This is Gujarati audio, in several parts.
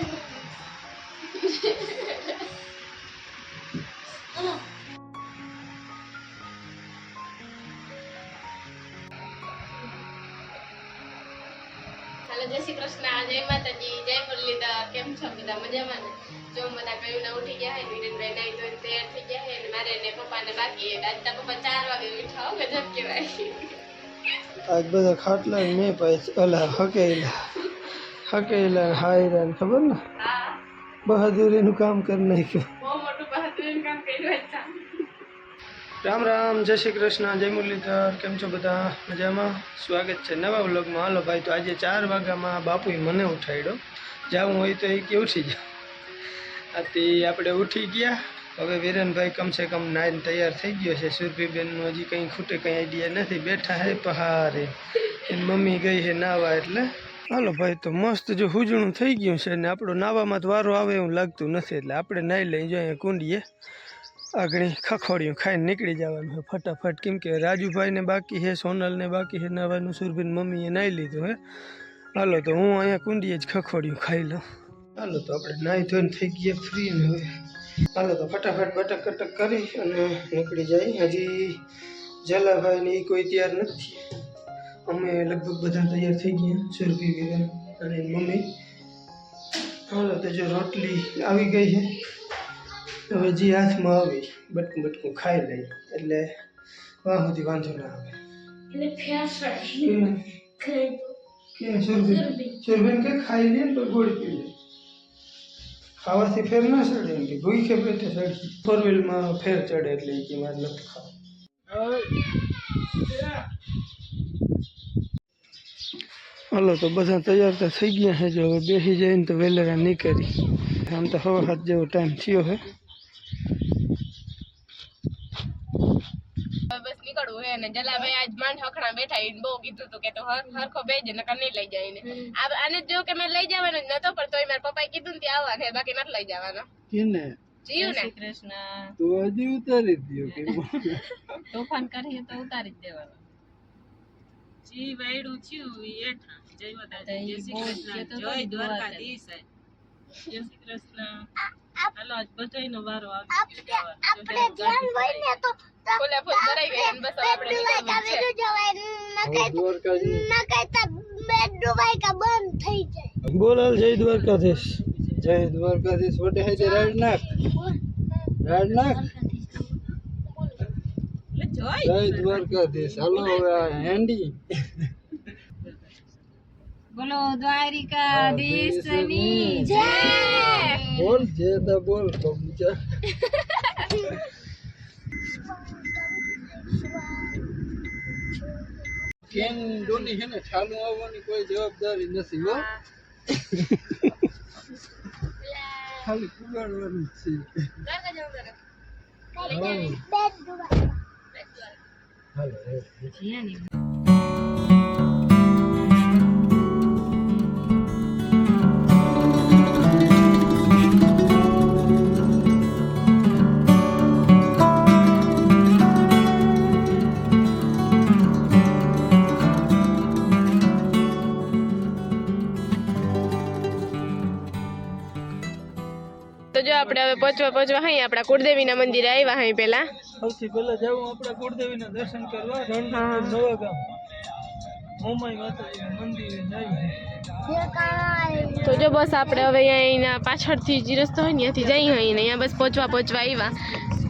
જય શ્રી કૃષ્ણ, જય માતાજી, જય મુરલીધર. કેમ છો બધા? મજામાં ને? જો બધા કયું ઉઠી ગયા હે, વિરેનભાઈ નાઈ ધોઈને તૈયાર થઈ ગયા હે અને મારે ને પપ્પાને બાકી હે. આજ તો પપ્પા 4 વાગે ઉઠા હો, ગજબ કહેવાય. આજ બધા ખાટલા મેં પાછ ઓલા હકેલા હાયરા ખબર ને? હા, બહાદુરીનું કામ કરી નાખ્યું. બહુ મોટું બહાદુરીનું કામ કર્યું છે. રામ રામ, જય શ્રી કૃષ્ણ, જય મુરલીધર. કેમ છો બધા? મજામાં? સ્વાગત છે નવા વ્લોગમાં. હાલો ભાઈ, તો આજે 4 વાગ્યામાં બાપુએ મને ઉઠાડ્યો. જાવું હોય તો એ કે ઉઠી જાઓ. આથી આપણે ઉઠી ગયા. હવે વિરેનભાઈ કમસે કમ નાઈને તૈયાર થઈ ગયો છે. સુરભીબેનનું હજી કંઈ ખૂટે કંઈ આઈડિયા નથી. બેઠા હે પહારે. એની મમ્મી ગઈ છે નાવા, એટલે હાલો ભાઈ, તો મસ્ત જો હુજણું થઈ ગયું છે ને આપણો નાવામાં તો વારો આવે એવું લાગતું નથી. એટલે આપણે નાહી લઈ જોઈએ કુંડીએ. આગળ ખખોડિયું ખાઈને નીકળી જવાનું છે ફટાફટ. કેમ કે રાજુભાઈને બાકી છે, સોનલને બાકી છે નાવાનું. સુરભીન મમ્મીએ નાહી લીધું હે. હાલો તો હું અહીંયા કુંડીએ જ ખખોડિયું ખાઈ લઉં. હાલો તો આપણે નાહી ધોઈને થઈ ગયા ફ્રી ને હવે હાલો તો ફટાફટ બટક કટક કરી અને નીકળી જાય. હજી જલાભાઈ ને એ કોઈ તૈયાર નથી. અમે લગભગ બધા તૈયાર થઈ ગયા, સુરભી, વિરેન અને મમ્મી. હાલો તો જો રોટલી આવી ગઈ છે. હવે જે હાથમાં આવી બટકું બટકું ખાઈ લઈ એટલે વાહ સુધી વાંધો ના આવે. સુરભીન કે ખાઈ લે તો ગોળી પી લે. ખાવાથી ફેર ના ચડે એમ કે ભૂખે પેટે ચડે. 4 વ્હીલમાં ફેર ચડે એટલે એ કે મારે નથી ખાવા. હાલો તો બધા તૈયાર તો થઈ ગયા છે. જો હવે બેસી જાય ને તો વેલેરા નીકળી. આમ તો 7:30 જેવો ટાઈમ થયો છે. બસ નીકળવું હે ને જલાભાઈ આજ માંડ હખણા બેઠા. એને બહુ કીધું હતું કે તો હરખો બેજે નકર નહીં લઈ જાય ને. આને જો કે મેં લઈ જવાનો જ નતો, પણ તોય મારા પપ્પાએ કીધું ને ત્યાં આવવા છે, બાકી નથી લઈ જવાનો. કેને જીવ ને કૃષ્ણ તો હજી ઉતારી દયો કે તોફાન કરીએ તો ઉતારી જ દેવાનો. જી વાયડું થયું ઈ એઠા. જય માતાજી, જય શ્રી કૃષ્ણ, જય દ્વારકાધીશ, જય શ્રી કૃષ્ણ. હાલો આજ બધાયનો વારો આવી ગયો. આપણે ધ્યાન હોય ને તો ફૂલે ફૂલ ભરાઈ ગઈ અને બસ આપણે નીકળવું છે. બોલાલ જય દ્વારકાધીશ. જય દ્વારકાધીશ. વડે હે રાજનાથ રાજનાથ જય દ્વારકાધીશ. હાલો હવે હેન્ડી બોલો દ્વારિકાધીશની જય. બોલ જે દા બોલ પમચા. કેન ડોની છે ને ચાલુ આવવાની કોઈ જવાબદારી નથી હો. ખાલી પુગાડવાનું છે. હાલો તો જો આપણે હવે પહોંચવા અહીં આપણા કુળદેવીના મંદિરે આવ્યા અહીં પેલા. સૌથી પહેલા જાવું આપણા કુળદેવીના દર્શન કરવા રણજીત નવા ગામ મોમાઈ માતાજીના મંદિરે જઈએ. તો જો બસ આપણે હવે અહીંયા પાછળથી જે રસ્તો હોય ને ત્યાંથી જઈ અહીં ને અહીંયા બસ પહોંચવા આવ્યા.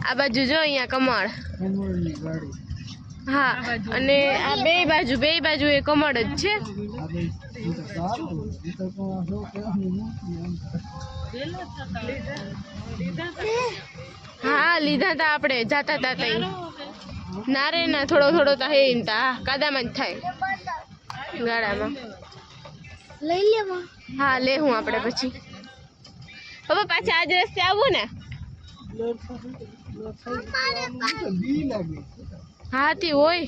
આ બાજુ જો અહીંયા કમળ. કમળની ગાડી. હા, અને આ બે બાજુ એ કમળ જ છે. હા, લીધા તા આપણે જાતા તા તઈ. ના રે ના, થોડો તો હે તા કાદામાં જ થાય ગાડામાં. લઈ લેવા? હા, લેવું આપણે પછી. હવે પાછા આજ રસ્તે આવું ને? હા તે હોય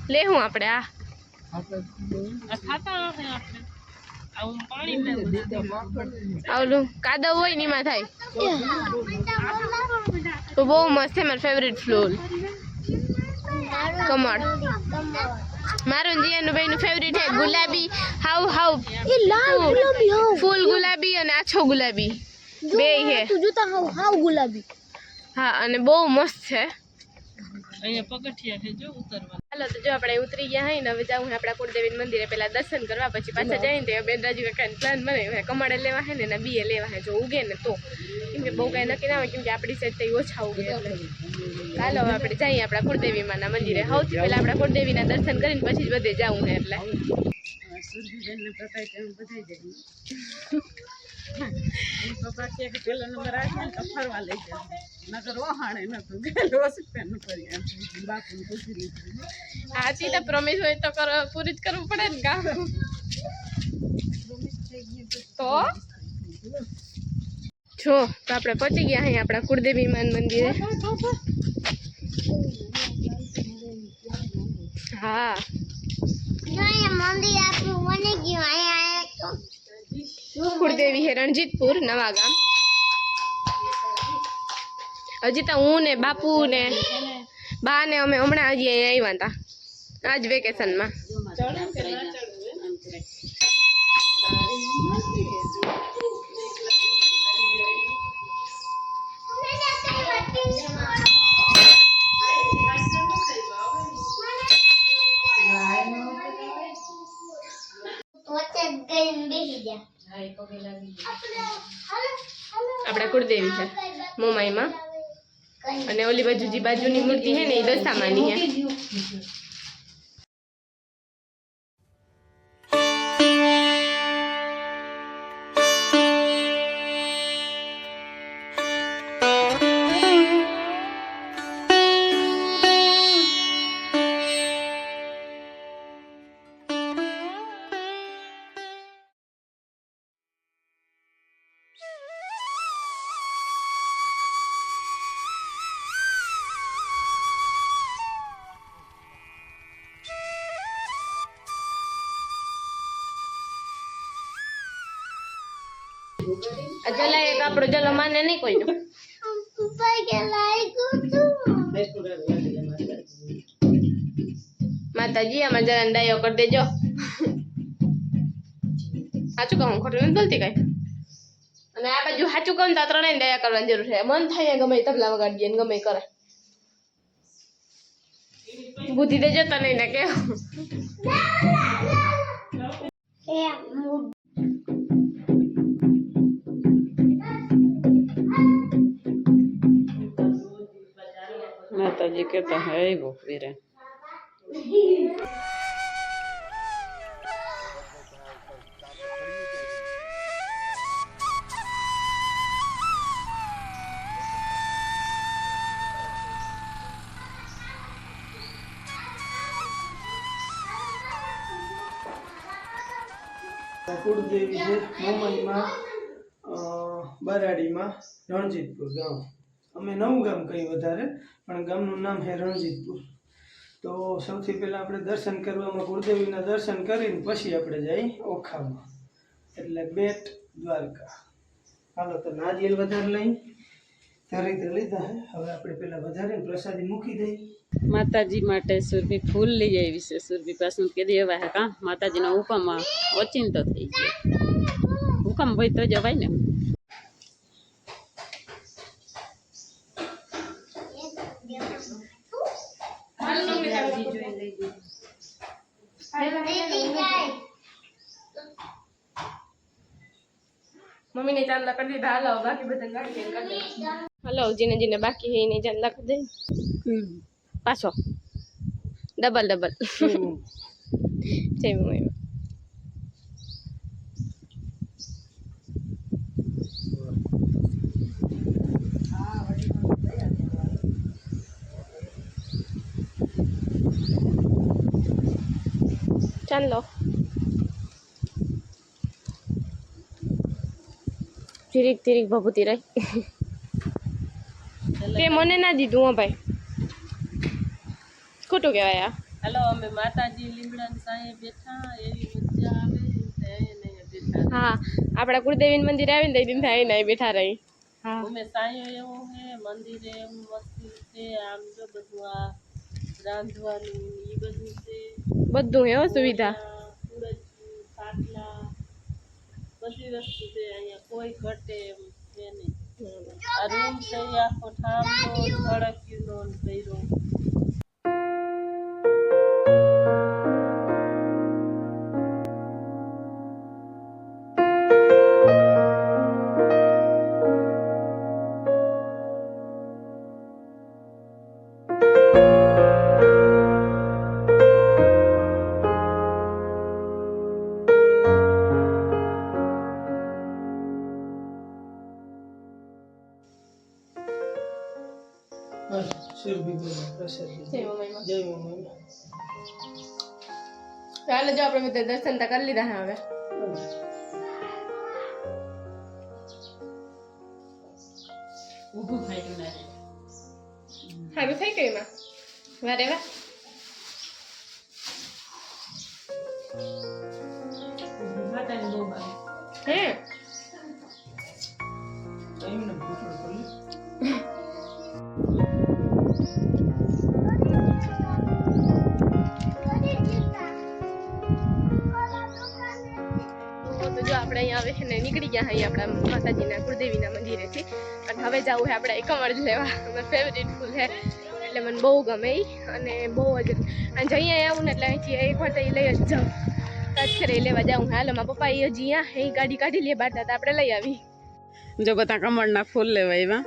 લેવું આપણે. આવલું કાદવ હોય ને એમાં થાય તો બહુ મસ્ત છે. મારું ફેવરેટ ફૂલ કમળ. મારું જીયાનું ભાઈનું ફેવરિટ છે ગુલાબી હાવ એ લાલ ગુલાબી ફૂલ ગુલાબી અને આછો ગુલાબી બે છે તું જોતા હાવ ગુલાબી હા અને બહુ મસ્ત છે અહીંયા પગથિયા છે જો ઉતરવા. હાલો તો જો આપણે ઉતરી ગયા હોય ને હવે જાઉં આપણા કુળદેવી મંદિરે પેલા દર્શન કરવા પછી પાછા જઈને તે બેન રાજુ કાકાને પ્લાન બનાવ્યો કમળે લેવા છે ને એના બીએ લેવા છે જો ઉગે ને તો કેમ કે બહુ કાંઈ નક્કી ના હોય કેમ કે આપણી સાઈડ તો ઓછા ઉગે એટલે હાલો હવે આપણે જઈએ આપણા કુળદેવી માના મંદિરે સૌથી પહેલા આપણા કુળદેવીના દર્શન કરીને પછી જ બધે જવું છે એટલે સુરભીબેનને બધાય કેમ બધાય જાય પપ્પા કે પેલા નંબર આવે ને તો ફરવા લઈ જાય નગર વહાણે નતું ગયેલો સિસ્ટમ કરી એમ બાપુને પૂછી લીધું સાચી તો પ્રોમિસ હોય તો પૂરી જ કરવું પડે ને કામ તો જો તો આપણે પહોંચી ગયા અહીં આપણા કુળદેવી માન મંદિરે હા કુળદેવી હે રણજીતપુર નવા ગામ હજી તો હું ને બાપુ ને બા ને અમે હમણાં હજી અહીંયા આવ્યા હતા આજ વેકેશનમાં આપણા કુળદેવી છે મોમાઈમાં અને ઓલી બાજુ જે બાજુની મૂર્તિ છે ને એ દશામાની છે જલા એક આપણો જલો માને નહીં કોઈ માતાજી આમાં જરા ડાયો કરી દેજો સાચું કહું ખોટું નથી બોલતી કઈ અને આ બાજુ સાચું કહું તો ત્રણેય દયા કરવાની જરૂર છે મન થાય ગમે તબલા વગાડીએ ને ગમે કરે બુદ્ધિ દેજો તને ને કે માતાજી કહેતા હે બહુ વીરે કુળદેવી છે મોમાઈમાં બરાડીમાં રણજીતપુર ગામ અમે નવું ગામ કહીએ વધારે પણ ગામનું નામ છે રણજીતપુર તો સૌથી પહેલાં આપણે દર્શન કરવામાં કુળદેવીના દર્શન કરીને પછી આપણે જઈએ ઓખામાં એટલે બેટ દ્વારકા હાલો તો નારિયેલ વધારે લઈ ધરી તો લીધા હે હવે આપણે પહેલાં વધારે પ્રસાદી મૂકી દઈએ માતાજી માટે સુરભી ફૂલ લઈ આવી છે સુરભી પાછું કે દેવા હે કા માતાજીનો હુકમ ઓચિંતો થઈ ગયો હુકમ હોય તો જવાય ને મમ્મી ને ચાંદલા કરી દીધા હાલો બાકી બધા ગાડી કરી હાલો જીને જીને બાકી હે એને ચાંદલા કરી દે પાછો ડબલ જય મમ્મી ચાલો ધીરીક ભભૂતી રહી તે મને ના દીધું હો ભાઈ ખોટું કહેવાય આ હાલો અમે માતાજી લીમડા સાંયે બેઠા એવી મજા આવે એને બેઠા હા આપણા કુળદેવી મંદિર આવીને તો દિન થાય ને બેઠા રહી હા અમે સાંયે એવું હે મંદિરે એવું મસ્તી છે આમ જો બધું આ રાંધવાનું એ બધું છે બધું હે હો સુવિધા. ખાટલા બધી વસ્તુ છે અહીંયા, કોઈ ઘટે એમ છે નહીં. આ રૂમ છે એ આખો ઠામનો ધડકીનો ભર્યો. બસ સુરભી બોલો પ્રસાદ જય મમ્મી. જય મમ્મી. ચાલો જો આપણે બધા દર્શન તો કરી લીધા હે હવે. ઊભું ફાટ્યું ના સારું થઈ ગયું એમાં. વારે વાહ. ફાટાને બહુ ભાવે. હે એમને ભૂખડ ખોલી તો જો આપણે અહીંયા હવે છે ને નીકળી ગયા અહીં આપણા માતાજીના કુળદેવીના મંદિરેથી અને હવે જવું છે આપણે કમળ જ લેવા. અમારું ફેવરેટ ફૂલ છે એટલે મને બહુ ગમે ઈ અને બહુ જ અને જઈએ આવું ને એટલે અહીંથી એક વાર તો એ લઈ જ જાઉં તાજખરે લેવા જાઉં. હાલો મારા પપ્પા એ હજી અહીં ગાડી કાઢી લે બાર હતા આપણે લઈ આવી. જો બધા કમળના ફૂલ લેવા એવા.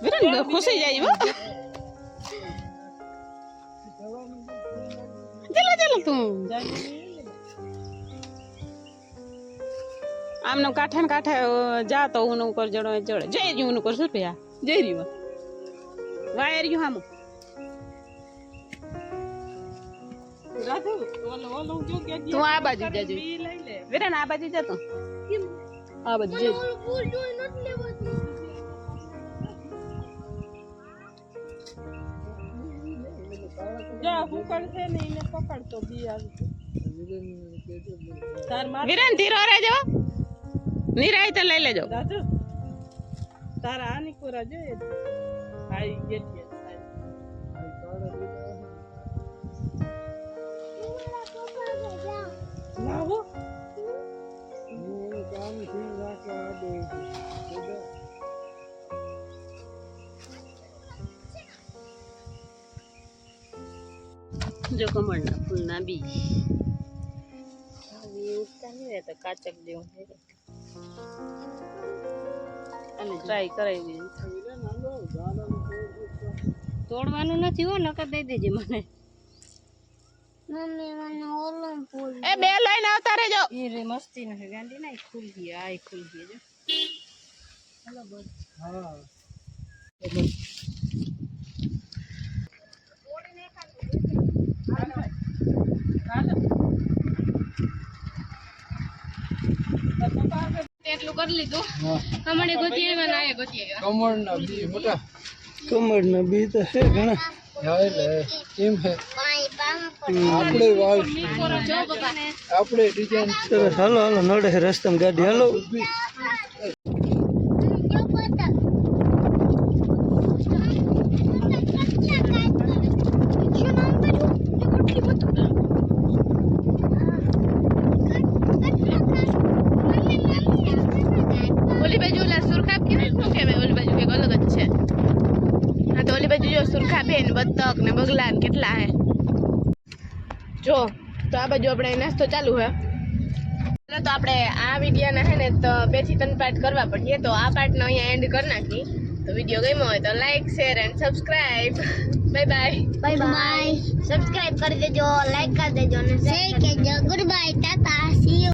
વિરન ખુશી જાય હો. ચલો ચલો તું આમનો કાંઠે ને કાંઠે જા તો હું ઉપર જડો જડે જય રહ્યું હું ઉપર શું પયા જય રહ્યું વાયર રહ્યું હામું તું આ બાજુ જાજો વિરન આ બાજુ જતો આ બાજુ જઈ જા પકડશે ને એને પકડતો બી આવી વિરન ધીરો રહેજો નિરાય તો લઈ લેજો દાદુ તારા આની કોરા જોઈએ આઈ ગેટી લાવો જો કમળના ફૂલના બી તો કાચક જેવું અને ટ્રાય કરાવી તોડવાનું નથી હો નકર દઈ દેજે મને. એ બે લઈને આવતા રહેજો. એ રે મસ્તી નથી ગાંડી ના ખુલ ગઈ આ ખુલ ગઈ જો. હેલો બસ હા એટલું કરી લીધું. કમળે ગોતી આવ્યા ના ગોતી આવ્યા. કમળના બી મોટા કમળના બી તો છે ઘણા એમ છે આપણે વાવ આપણે ડિઝાઇન સરસ. હાલો હાલો નડે છે રસ્તામાં ગાડી હાલો. ઓલી બાજુ ઓલા સુરખાબ કેવાય શું કહેવાય ઓલી બાજુ કંઈક અલગ જ છે. હા તો ઓલી બાજુ જો સુરખાબ હે ને બતક ને બગલા ને કેટલા હે જો. તો આ બાજુ આપણે નાસ્તો ચાલુ હે. તો આપણે આ વિડીયોના હે ને તો 2 થી 3 પાર્ટ કરવા પડીએ તો આ પાર્ટનો અહીંયા એન્ડ કરી નાખી. તો વિડીયો ગમ્યો હોય તો like share and subscribe. Bye bye bye bye subscribe કરી દેજો, લાઈક કરી દેજો અને શેર કરજો. Good bye, Tata, C you.